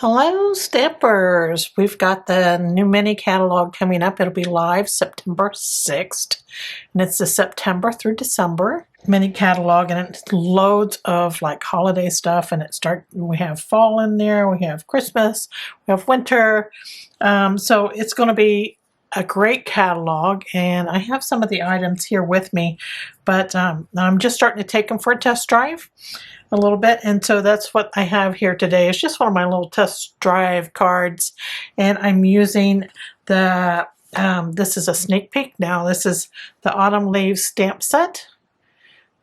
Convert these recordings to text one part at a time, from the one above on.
Hello, Stampers! We've got the new mini catalog coming up. It'll be live September 6th, and it's the September through December mini catalog, and it's loads of like holiday stuff. And we have fall in there, we have Christmas, we have winter. So it's going to be a great catalog, and I have some of the items here with me, but I'm just starting to take them for a test drive a little bit, and so that's what I have here today. It's just one of my little test drive cards, and I'm using the this is a sneak peek. Now this is the Autumn Leaves stamp set.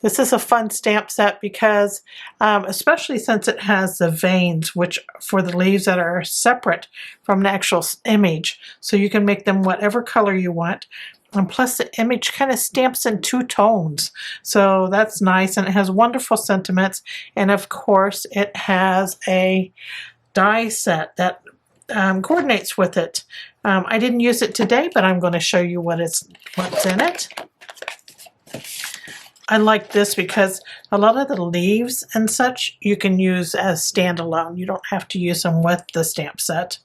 This is a fun stamp set because especially since it has the veins, which for the leaves that are separate from the actual image, so you can make them whatever color you want. And plus the image kind of stamps in two tones, so that's nice, and it has wonderful sentiments. And of course it has a die set that coordinates with it. I didn't use it today, but I'm going to show you what's in it. I like this because a lot of the leaves and such you can use as standalone. You don't have to use them with the stamp set.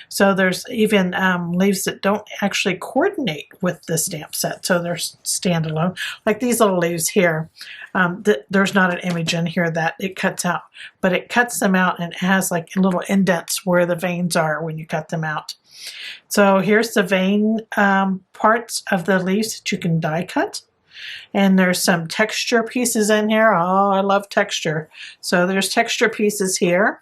So there's even leaves that don't actually coordinate with the stamp set, so they're standalone. Like these little leaves here, there's not an image in here that it cuts out, but it cuts them out and it has like little indents where the veins are when you cut them out. So here's the vein parts of the leaves that you can die cut. And there's some texture pieces in here. Oh, I love texture. So there's texture pieces here.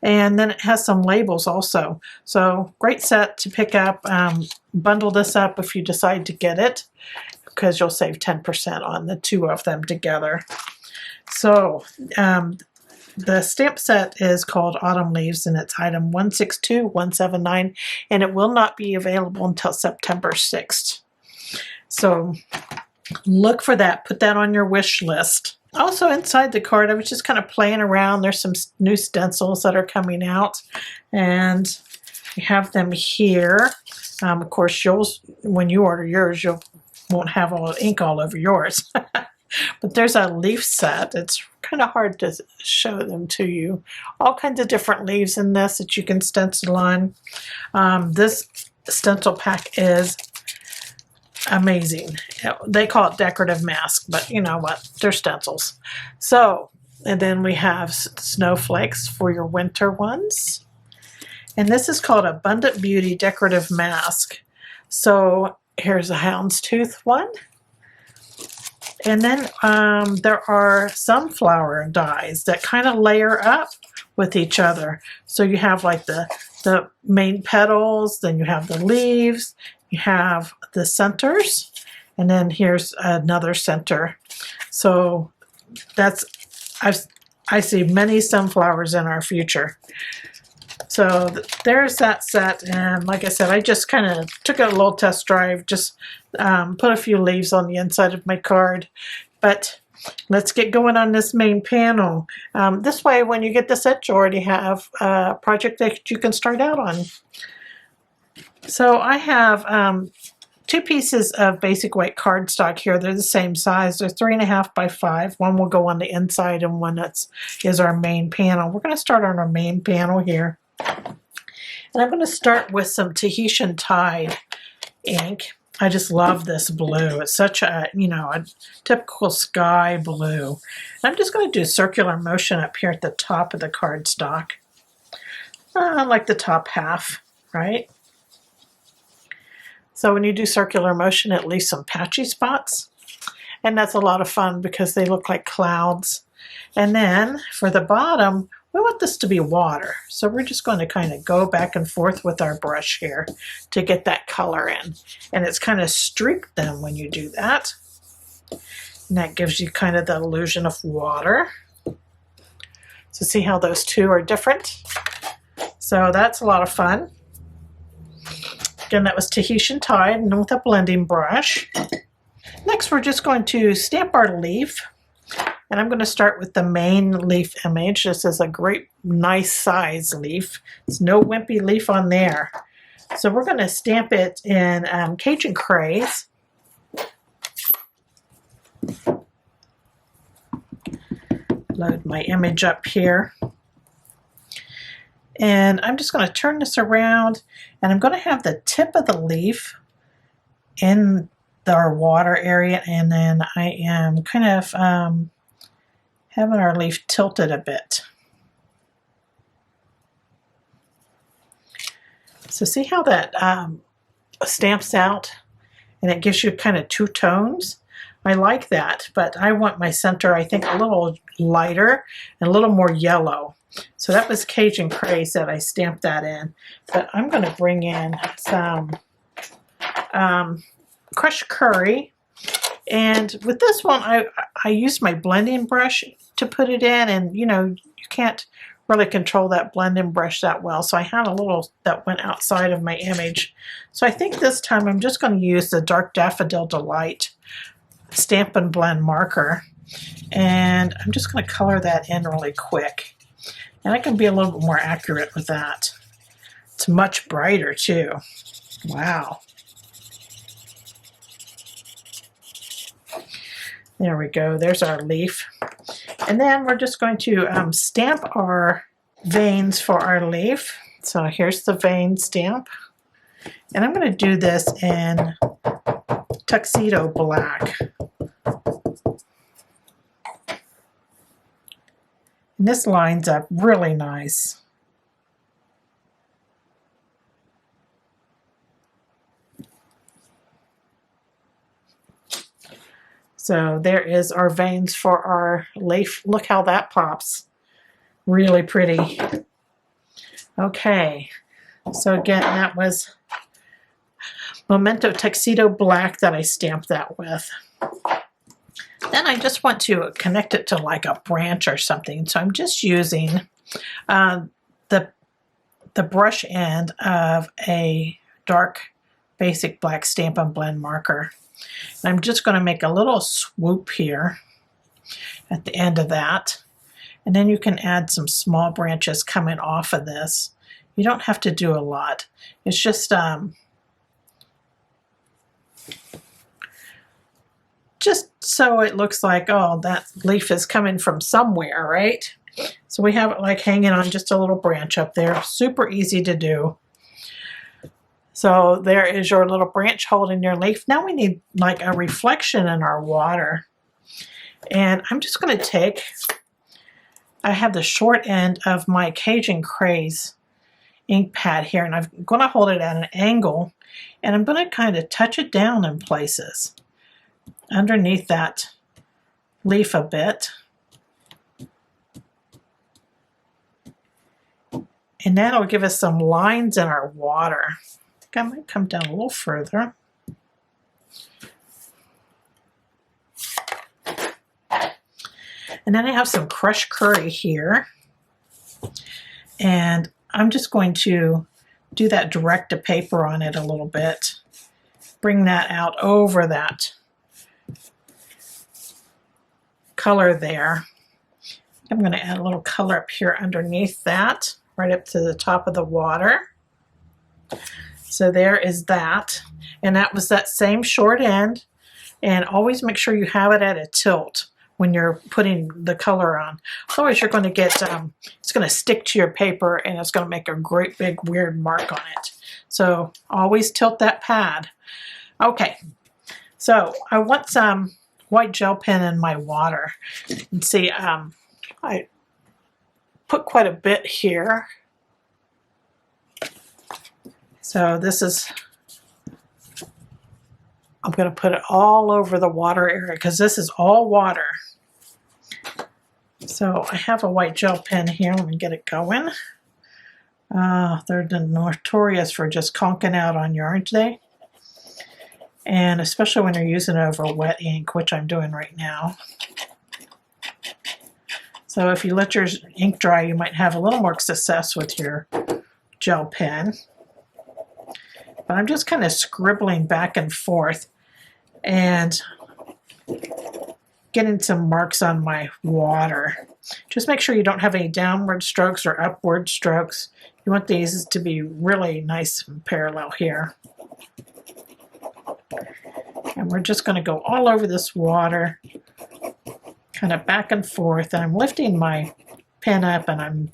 And then it has some labels also. So great set to pick up. Bundle this up if you decide to get it, because you'll save 10% on the two of them together. So the stamp set is called Autumn Leaves, and it's item 162179, and it will not be available until September 6th. So look for that. Put that on your wish list. Also inside the card, I was just kind of playing around. There's some new stencils that are coming out, and you have them here. Of course, when you order yours, you won't have all the ink all over yours. But there's a leaf set. It's kind of hard to show them to you. All kinds of different leaves in this that you can stencil on. This stencil pack is amazing. They call it decorative mask, but you know what? They're stencils. So, and then we have snowflakes for your winter ones. And this is called Abundant Beauty Decorative Mask. So here's a houndstooth one. And then there are sunflower dies that kind of layer up with each other. So you have like the main petals, then you have the leaves, you have the centers, and then here's another center. So I see many sunflowers in our future. So there's that set, and like I said, I just kind of took a little test drive, just put a few leaves on the inside of my card. But let's get going on this main panel. This way, when you get the set, you already have a project that you can start out on. So I have two pieces of basic white cardstock here. They're the same size. They're 3.5 by 5. One will go on the inside, and one is our main panel. We're going to start on our main panel here. And I'm going to start with some Tahitian Tide ink. I just love this blue. It's such a, a typical sky blue. And I'm just going to do circular motion up here at the top of the cardstock. Like the top half, right? So when you do circular motion, it leaves some patchy spots. And that's a lot of fun because they look like clouds. And then for the bottom, we want this to be water. So we're just going to kind of go back and forth with our brush here to get that color in. And it's kind of streaked them when you do that. And that gives you kind of the illusion of water. So see how those two are different? So that's a lot of fun. Again, that was Tahitian Tide, and with a blending brush. Next, we're just going to stamp our leaf. And I'm going to start with the main leaf image. This is a great, nice size leaf. There's no wimpy leaf on there. So we're going to stamp it in Cajun Craze. Load my image up here. And I'm just going to turn this around, and I'm going to have the tip of the leaf in our water area, and then I am kind of having our leaf tilted a bit. So see how that stamps out, and it gives you kind of two tones? I like that, but I want my center, I think, a little lighter and a little more yellow. So that was Cajun Craze that I stamped that in. But I'm going to bring in some crushed curry. And with this one, I used my blending brush to put it in. And, you know, you can't really control that blending brush that well. So I had a little that went outside of my image. So I think this time I'm just going to use the Dark Daffodil Delight Stampin' Blend marker. And I'm just going to color that in really quick. And I can be a little bit more accurate with that. It's much brighter too. Wow. There we go. There's our leaf. And then we're just going to stamp our veins for our leaf. So here's the vein stamp. And I'm going to do this in Tuxedo Black. And this lines up really nice. So there is our veins for our leaf. Look how that pops. Really pretty. Okay, so again, that was Memento Tuxedo Black that I stamped that with. Then I just want to connect it to like a branch or something. So I'm just using the brush end of a dark basic black Stampin' Blend marker. And I'm just going to make a little swoop here at the end of that. And then you can add some small branches coming off of this. You don't have to do a lot. It's just so it looks like, oh, that leaf is coming from somewhere, right? So we have it like hanging on just a little branch up there. Super easy to do. So there is your little branch holding your leaf. Now we need like a reflection in our water. And I'm just going to take, I have the short end of my Cajun Craze ink pad here, and I'm going to hold it at an angle, and I'm going to kind of touch it down in places underneath that leaf a bit. And that'll give us some lines in our water. I think I might come down a little further. And then I have some crushed curry here. And I'm just going to do that direct to paper on it a little bit. Bring that out over that color there. I'm going to add a little color up here underneath that, right up to the top of the water. So there is that. And that was that same short end. And always make sure you have it at a tilt when you're putting the color on. Otherwise you're going to get, it's going to stick to your paper and it's going to make a great big weird mark on it. So always tilt that pad. Okay, so I want some white gel pen in my water. And see, I put quite a bit here. So this is, I'm going to put it all over the water area because this is all water. So I have a white gel pen here. Let me get it going. They're notorious for just conking out on you, aren't they? And especially when you're using it over wet ink, which I'm doing right now. So if you let your ink dry, you might have a little more success with your gel pen. But I'm just kind of scribbling back and forth and getting some marks on my water. Just make sure you don't have any downward strokes or upward strokes. You want these to be really nice and parallel here. And we're just going to go all over this water, kind of back and forth. And I'm lifting my pen up and I'm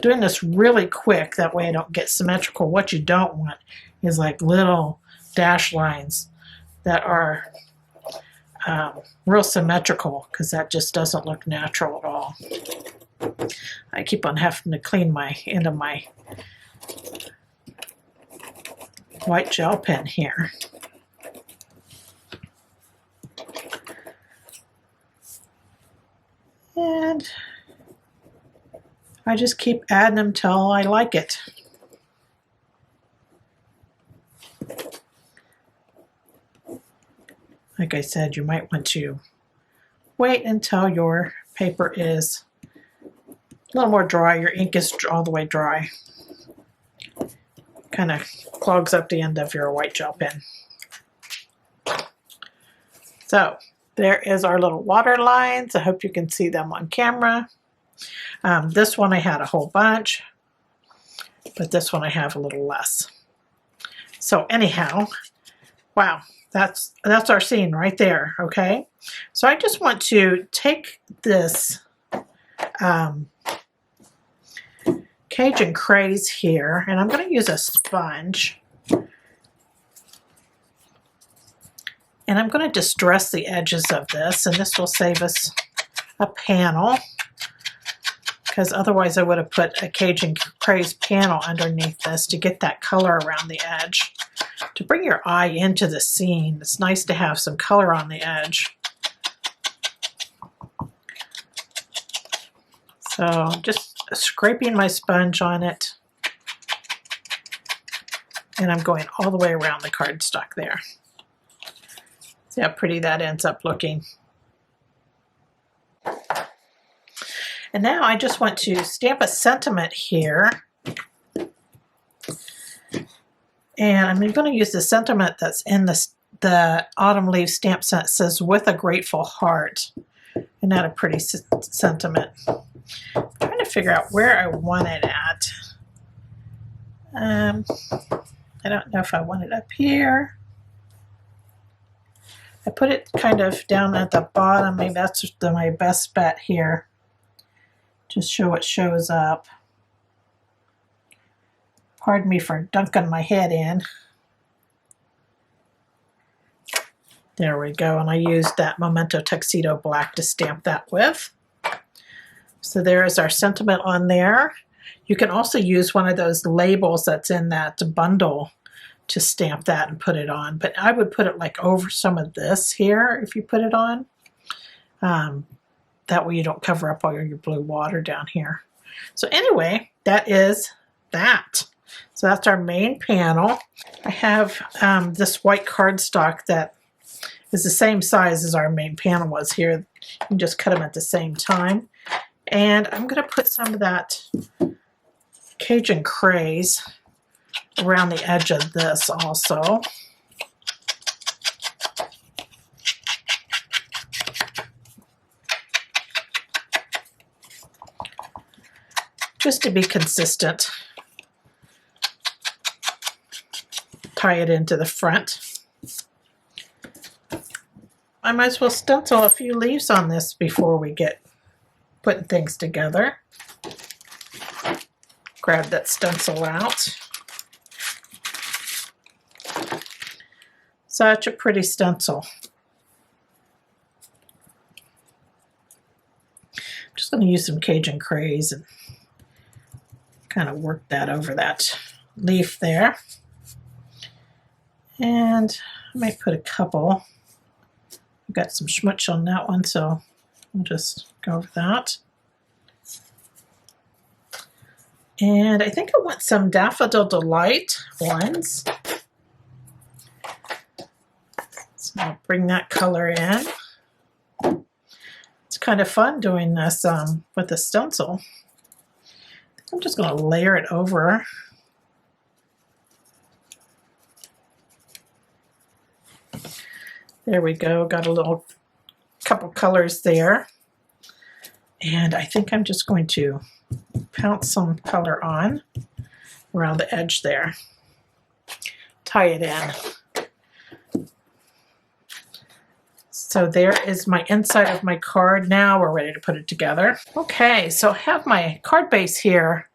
doing this really quick, that way I don't get symmetrical. What you don't want is like little dash lines that are real symmetrical, because that just doesn't look natural at all. I keep on having to clean my end of my white gel pen here. And I just keep adding them till I like it. Like I said, you might want to wait until your paper is a little more dry, your ink is all the way dry. Kind of clogs up the end of your white gel pen. So there is our little water lines. I hope you can see them on camera. This one I had a whole bunch, but this one I have a little less. So anyhow, wow, that's our scene right there, okay? So I just want to take this Cajun Craze here, and I'm going to use a sponge. And I'm going to distress the edges of this, and this will save us a panel, because otherwise I would have put a Cajun Craze panel underneath this to get that color around the edge. To bring your eye into the scene, it's nice to have some color on the edge. So just scraping my sponge on it, and I'm going all the way around the cardstock there. See how pretty that ends up looking. And now I just want to stamp a sentiment here. And I'm going to use the sentiment that's in the Autumn Leaves stamp set. It says, "With a grateful heart." Isn't that a pretty sentiment? I'm trying to figure out where I want it at. I don't know if I want it up here. I put it kind of down at the bottom. Maybe that's my best bet here. Just show it shows up. Pardon me for dunking my head in. There we go, and I used that Memento Tuxedo Black to stamp that with. So there is our sentiment on there. You can also use one of those labels that's in that bundle to stamp that and put it on, but I would put it like over some of this here if you put it on. That way you don't cover up all your blue water down here. So anyway, that is that. So that's our main panel. I have this white cardstock that is the same size as our main panel was here. You can just cut them at the same time. And I'm going to put some of that Cajun Craze around the edge of this also. Just to be consistent. Tie it into the front. I might as well stencil a few leaves on this before we get putting things together. Grab that stencil out. Such a pretty stencil. I'm just going to use some Cajun Craze and kind of work that over that leaf there. And I might put a couple. I've got some schmutz on that one, so I'll just go over that. And I think I want some Daffodil Delight ones. So I'll bring that color in. It's kind of fun doing this with the stencil. I'm just going to layer it over. There we go, got a little couple colors there. And I think I'm just going to pounce some color on around the edge there. Tie it in. So there is my inside of my card. Now we're ready to put it together. Okay, so I have my card base here,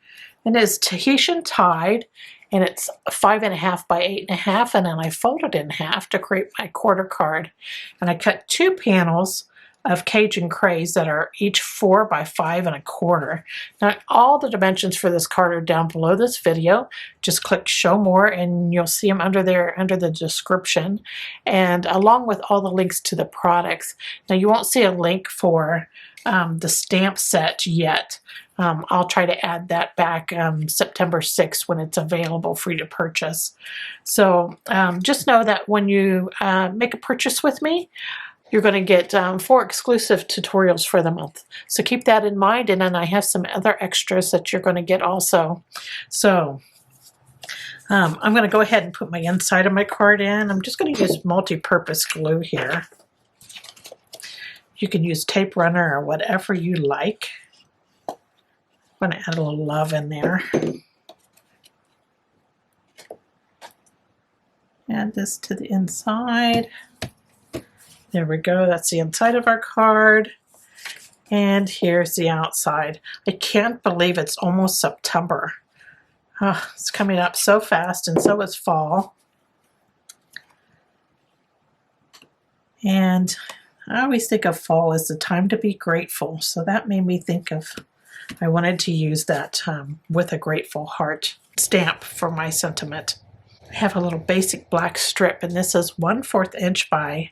And it's Tahitian Tide, and it's 5.5 by 8.5, and then I folded it in half to create my quarter card. And I cut 2 panels of Cajun Craze that are each 4 by 5.25. Now all the dimensions for this card are down below this video. Just click show more and you'll see them under there under the description, and along with all the links to the products. Now you won't see a link for the stamp set yet. I'll try to add that back September 6th when it's available for you to purchase. So just know that when you make a purchase with me, you're going to get 4 exclusive tutorials for the month. So keep that in mind, and then I have some other extras that you're going to get also. So I'm going to go ahead and put my inside of my card in. I'm just going to use multi-purpose glue here. You can use tape runner or whatever you like. I'm going to add a little love in there. Add this to the inside. There we go, that's the inside of our card. And here's the outside. I can't believe it's almost September. Oh, it's coming up so fast, and so is fall. And I always think of fall as the time to be grateful. So that made me think of, I wanted to use that with a grateful heart stamp for my sentiment. I have a little basic black strip, and this is 1/4 inch by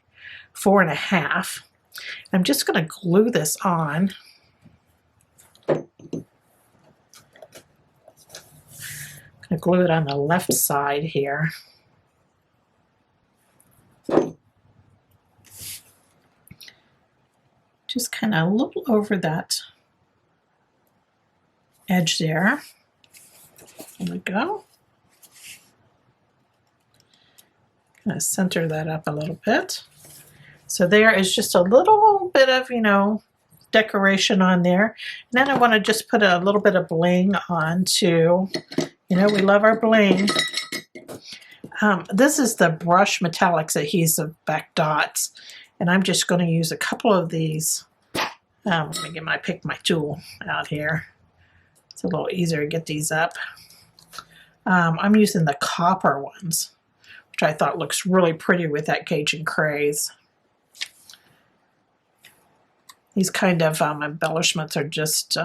4.5. I'm just going to glue this on. I'm going to glue it on the left side here. Just kind of a little over that edge there. There we go. Kind of center that up a little bit. So there is just a little bit of, decoration on there. And then I want to just put a little bit of bling on too. We love our bling. This is the Brush Metallics Adhesive Back Dots. And I'm just going to use a couple of these. Let me pick my tool out here. It's a little easier to get these up. I'm using the copper ones, which I thought looks really pretty with that Cajun Craze. These kind of embellishments are just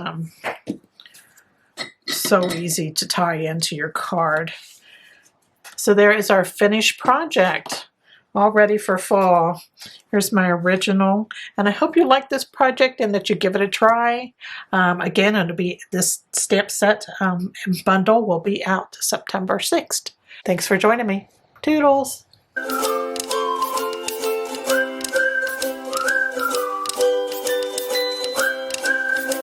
so easy to tie into your card. So there is our finished project, all ready for fall. Here's my original, and I hope you like this project and that you give it a try. Again, it'll be this stamp set and bundle will be out September 6th. Thanks for joining me. Toodles!